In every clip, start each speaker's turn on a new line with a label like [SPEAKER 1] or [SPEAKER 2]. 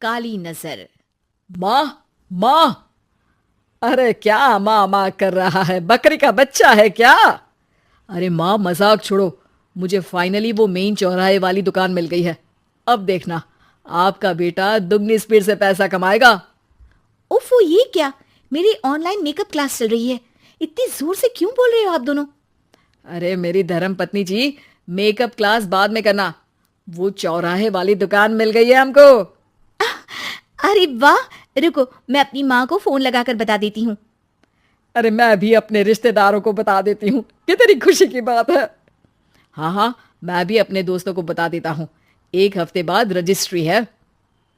[SPEAKER 1] काली नजर।
[SPEAKER 2] माँ, माँ। अरे क्या माँ माँ कर रहा है? बकरी का बच्चा है क्या? अरे माँ, मजाक छोड़ो। मुझे फाइनली वो मेन चौराहे वाली दुकान मिल गई है। अब देखना, आपका बेटा दुगनी स्पीड से पैसा कमाएगा।
[SPEAKER 1] ओफो, ये क्या? मेरी ऑनलाइन मेकअप क्लास चल रही है। इतनी जोर से क्यों बोल रहे हो आप दोनों?
[SPEAKER 2] अरे मेरी धर्म पत्नी जी, मेकअप क्लास बाद में करना। वो चौराहे वाली दुकान मिल गई है हमको।
[SPEAKER 1] अरे वाह! रुको, मैं अपनी माँ को फोन लगाकर बता देती हूँ।
[SPEAKER 2] अरे मैं भी अपने रिश्तेदारों को बता देती हूँ। कितनी खुशी की बात है। हाँ हाँ, मैं भी अपने दोस्तों को बता देता हूँ। 1 हफ्ते बाद रजिस्ट्री है।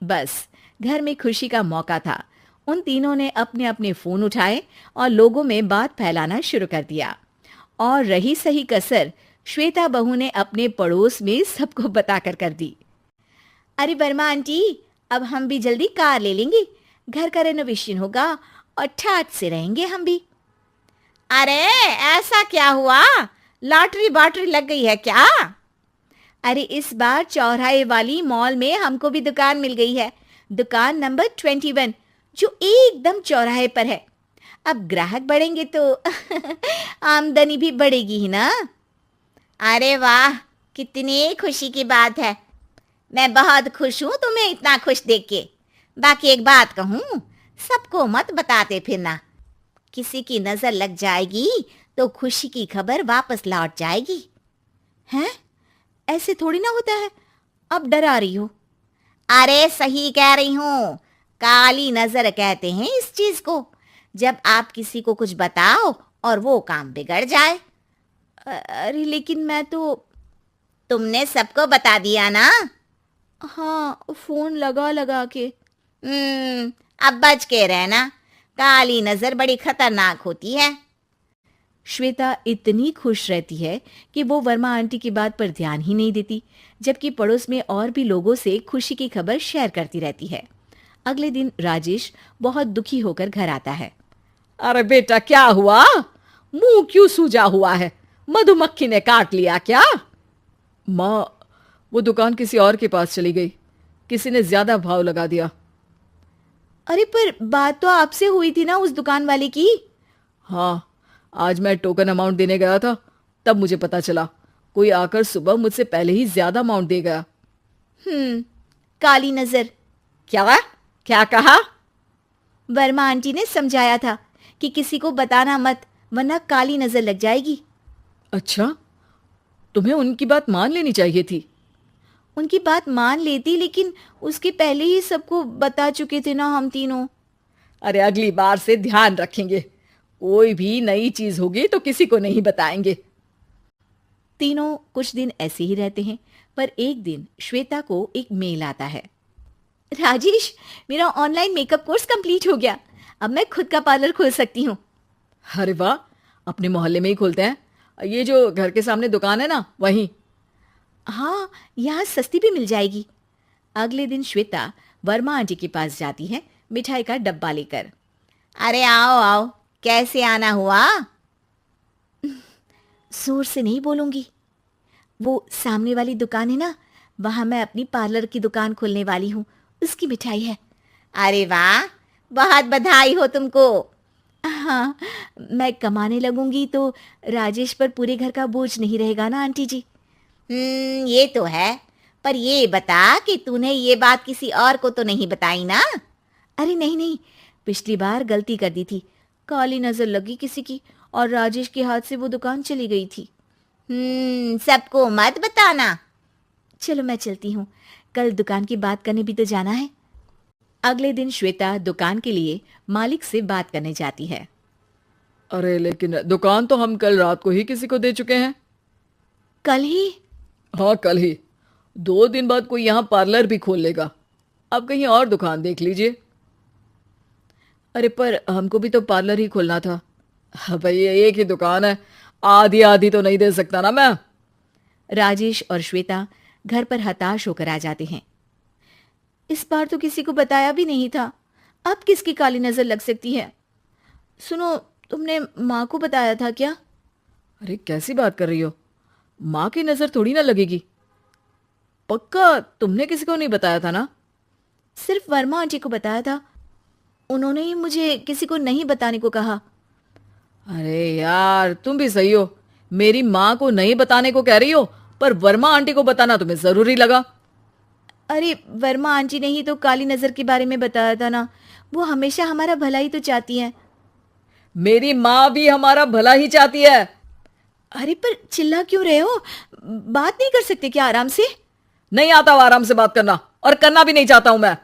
[SPEAKER 1] बस, घर में खुशी का मौका था। उन तीनों ने अपने अपने फोन उठाए और लोगों में बात फैलाना शुरू कर दिया। और रही सही कसर, श्वेता बहू ने अपने पड़ोस में सबको बताकर कर दी। अरे वर्मा आंटी, अब हम भी जल्दी कार ले लेंगे। घर का रेनोवेशन होगा और ठाट से रहेंगे हम भी। अरे, ऐसा क्या हुआ? लॉटरी बाटरी लग गई है क्या? अरे, इस बार चौराहे वाली मॉल में हमको भी दुकान मिल गई है। दुकान नंबर 21, जो एकदम चौराहे पर है। अब ग्राहक बढ़ेंगे तो आमदनी भी बढ़ेगी ही ना। अरे वाह, कितनी खुशी की बात है। मैं बहुत खुश हूँ तुम्हें इतना खुश देख के। बाकी एक बात कहूँ, सबको मत बताते फिरना। किसी की नजर लग जाएगी तो खुशी की खबर वापस लौट जाएगी। हैं? ऐसे थोड़ी ना होता है। अब डरा रही हो? अरे सही कह रही हूँ। काली नजर कहते हैं इस चीज को, जब आप किसी को कुछ बताओ और वो काम बिगड़ जाए। अरे लेकिन मैं तो। तुमने सबको बता दिया ना? हाँ, फोन लगा लगा के। अब बच के रहना। काली नजर बड़ी खतरनाक होती है। श्वेता इतनी खुश रहती है कि वो वर्मा आंटी की बात पर ध्यान ही नहीं देती, जबकि पड़ोस में और भी लोगों से खुशी की खबर शेयर करती रहती है। अगले दिन राजेश बहुत दुखी होकर घर आता है।
[SPEAKER 2] अरे बेटा, क्या हुआ? मुंह क्यों सूजा हुआ है? मधुमक्खी ने काट लिया क्या? माँ, वो दुकान किसी और के पास चली गई। किसी ने ज्यादा भाव लगा दिया।
[SPEAKER 1] अरे पर बात तो आपसे हुई थी ना उस दुकान वाले की।
[SPEAKER 2] हाँ, आज मैं टोकन अमाउंट देने गया था, तब मुझे पता चला। कोई आकर सुबह मुझसे पहले ही ज्यादा अमाउंट दे गया।
[SPEAKER 1] काली नजर।
[SPEAKER 2] क्या? क्या कहा?
[SPEAKER 1] वर्मा आंटी ने समझाया था कि किसी को बताना मत, वरना काली नजर लग जाएगी।
[SPEAKER 2] अच्छा, तुम्हें उनकी बात मान लेनी चाहिए थी।
[SPEAKER 1] उनकी बात मान लेती, लेकिन उसके पहले ही सबको बता चुके थे ना हम तीनों।
[SPEAKER 2] अरे अगली बार से ध्यान रखेंगे। कोई भी नई चीज होगी तो किसी को नहीं बताएंगे।
[SPEAKER 1] तीनों कुछ दिन ऐसे ही रहते हैं, पर एक दिन श्वेता को एक मेल आता है। राजेश, मेरा ऑनलाइन मेकअप कोर्स कंप्लीट हो गया। अब मैं खुद का पार्लर खोल सकती हूँ।
[SPEAKER 2] अरे वाह, अपने मोहल्ले में ही खोलते हैं। ये जो घर के सामने दुकान है ना, वहीं।
[SPEAKER 1] हाँ, यहाँ सस्ती भी मिल जाएगी। अगले दिन श्वेता वर्मा आंटी के पास जाती है, मिठाई का डब्बा लेकर। अरे आओ आओ, कैसे आना हुआ? जोर से नहीं बोलूंगी। वो सामने वाली दुकान है ना, वहां मैं अपनी पार्लर की दुकान खोलने वाली हूँ। उसकी मिठाई है। अरे वाह, बहुत बधाई हो तुमको। हाँ, मैं कमाने लगूंगी तो राजेश पर पूरे घर का बोझ नहीं रहेगा ना आंटी जी। ये तो है। पर ये बता कि तूने ये बात किसी और को तो नहीं बताई ना? अरे नहीं नहीं, पिछली बार गलती कर दी थी। काली नजर लगी किसी की और राजेश के हाथ से वो दुकान चली गई थी। सबको मत बताना। चलो मैं चलती हूँ, कल दुकान की बात करने भी तो जाना है। अगले दिन श्वेता दुकान के लिए मालिक से बात करने जाती है।
[SPEAKER 2] अरे लेकिन दुकान तो हम कल रात को ही किसी को दे चुके हैं।
[SPEAKER 1] कल ही?
[SPEAKER 2] हाँ, कल ही। 2 दिन बाद कोई यहाँ पार्लर भी खोल लेगा। अब कहीं और दुकान देख लीजिए। अरे पर हमको भी तो पार्लर ही खोलना था। हाँ भाई, ये एक ही दुकान है, आधी आधी तो नहीं दे सकता ना मैं।
[SPEAKER 1] राजेश और श्वेता घर पर हताश होकर आ जाते हैं। इस बार तो किसी को बताया भी नहीं था, अब किसकी काली नजर लग सकती है? सुनो, तुमने माँ को बताया था क्या?
[SPEAKER 2] अरे कैसी बात कर रही हो? माँ की नजर थोड़ी ना लगेगी। पक्का तुमने किसी को नहीं बताया था ना?
[SPEAKER 1] सिर्फ वर्मा आंटी को बताया था। उन्होंने ही मुझे किसी को नहीं बताने को कहा।
[SPEAKER 2] अरे यार, तुम भी सही हो। मेरी माँ को नहीं बताने को कह रही हो, पर वर्मा आंटी को बताना तुम्हें जरूरी लगा।
[SPEAKER 1] अरे वर्मा आंटी ने ही तो काली नजर के बारे में बताया था ना। वो हमेशा हमारा भला ही तो चाहती हैं।
[SPEAKER 2] मेरी माँ भी हमारा भला ही चाहती है।
[SPEAKER 1] अरे पर चिल्ला क्यों रहे हो? बात नहीं कर सकते क्या आराम से?
[SPEAKER 2] नहीं आता वो आराम से बात करना, और करना भी नहीं चाहता हूं मैं।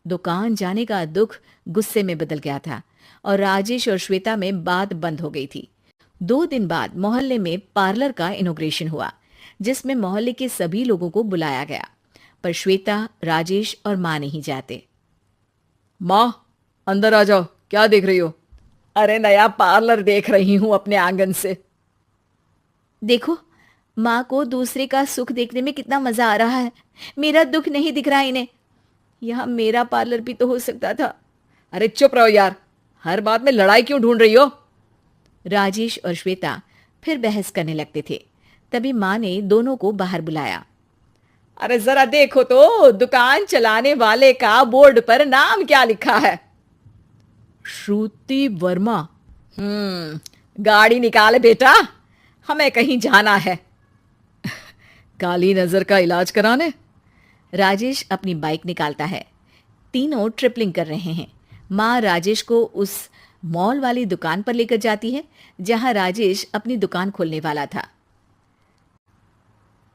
[SPEAKER 1] दुकान जाने का दुख गुस्से में बदल गया था और राजेश और श्वेता में बात बंद हो गई थी। 2 दिन बाद मोहल्ले में पार्लर का इनॉग्रेशन हुआ, जिसमें मोहल्ले के सभी लोगों को बुलाया गया, पर श्वेता, राजेश और माँ नहीं जाते।
[SPEAKER 2] माँ, अंदर आ जाओ। क्या देख रही हो? अरे नया पार्लर देख रही हूं अपने आंगन से।
[SPEAKER 1] देखो, माँ को दूसरे का सुख देखने में कितना मजा आ रहा है। मेरा दुख नहीं दिख रहा इन्हें। यहाँ मेरा पार्लर भी तो हो सकता था।
[SPEAKER 2] अरे चुप रहो यार, हर बात में लड़ाई क्यों ढूंढ रही हो?
[SPEAKER 1] राजेश और श्वेता फिर बहस करने लगते थे। तभी माँ ने दोनों को बाहर बुलाया।
[SPEAKER 2] अरे जरा देखो तो, दुकान चलाने वाले का बोर्ड पर नाम क्या लिखा है? श्रुति वर्मा। गाड़ी निकाल बेटा, हमें कहीं जाना है। काली नजर का इलाज कराने?
[SPEAKER 1] राजेश अपनी बाइक निकालता है। तीनों ट्रिपलिंग कर रहे हैं। माँ राजेश को उस मॉल वाली दुकान पर लेकर जाती है जहां राजेश अपनी दुकान खोलने वाला था।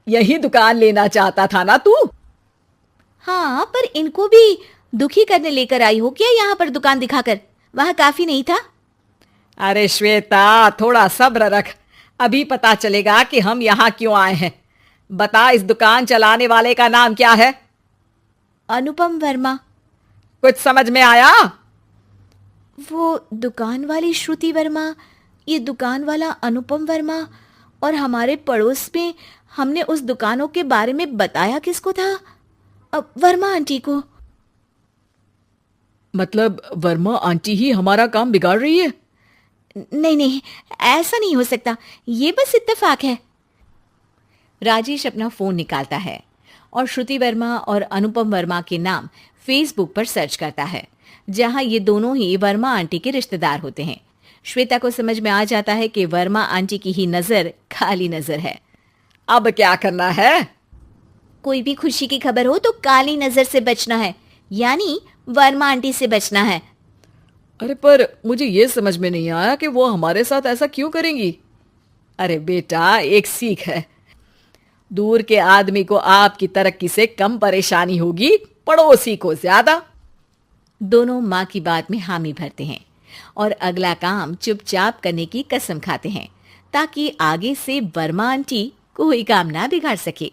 [SPEAKER 2] यही दुकान लेना चाहता था ना तू?
[SPEAKER 1] हाँ, पर इनको भी दुखी करने लेकर आई हो क्या यहाँ पर दुकान दिखाकर? वहां काफी नहीं था?
[SPEAKER 2] अरे श्वेता, थोड़ा सब्र रख, अभी पता चलेगा कि हम यहाँ क्यों आए हैं। बता, इस दुकान चलाने वाले का नाम क्या है?
[SPEAKER 1] अनुपम वर्मा।
[SPEAKER 2] कुछ समझ में आया?
[SPEAKER 1] वो दुकान वाली श्रुति वर्मा, ये दुकान वाला अनुपम वर्मा, और हमारे पड़ोस में हमने उस दुकानों के बारे में बताया किसको था? अब वर्मा आंटी को।
[SPEAKER 2] मतलब वर्मा आंटी ही हमारा काम बिगाड़ रही है?
[SPEAKER 1] नहीं नहीं, ऐसा नहीं हो सकता। ये बस इत्तेफाक है। राजेश अपना फोन निकालता है और श्रुति वर्मा और अनुपम वर्मा के नाम फेसबुक पर सर्च करता है, जहां ये दोनों ही वर्मा आंटी के रिश्तेदार होते हैं। श्वेता को समझ में आ जाता है कि वर्मा आंटी की ही नजर काली नजर है।
[SPEAKER 2] अब क्या करना है?
[SPEAKER 1] कोई भी खुशी की खबर हो तो काली नजर से बचना है, यानी वर्मा आंटी से बचना है।
[SPEAKER 2] अरे पर मुझे ये समझ में नहीं आया कि वो हमारे साथ ऐसा क्यों करेंगी। अरे बेटा, एक सीख है, दूर के आदमी को आपकी तरक्की से कम परेशानी होगी, पड़ोसी को ज्यादा।
[SPEAKER 1] दोनों माँ की बात में हामी भरते हैं और अगला काम चुपचाप करने की कसम खाते हैं, ताकि आगे से वर्मा आंटी कोई काम ना बिगाड़ सके।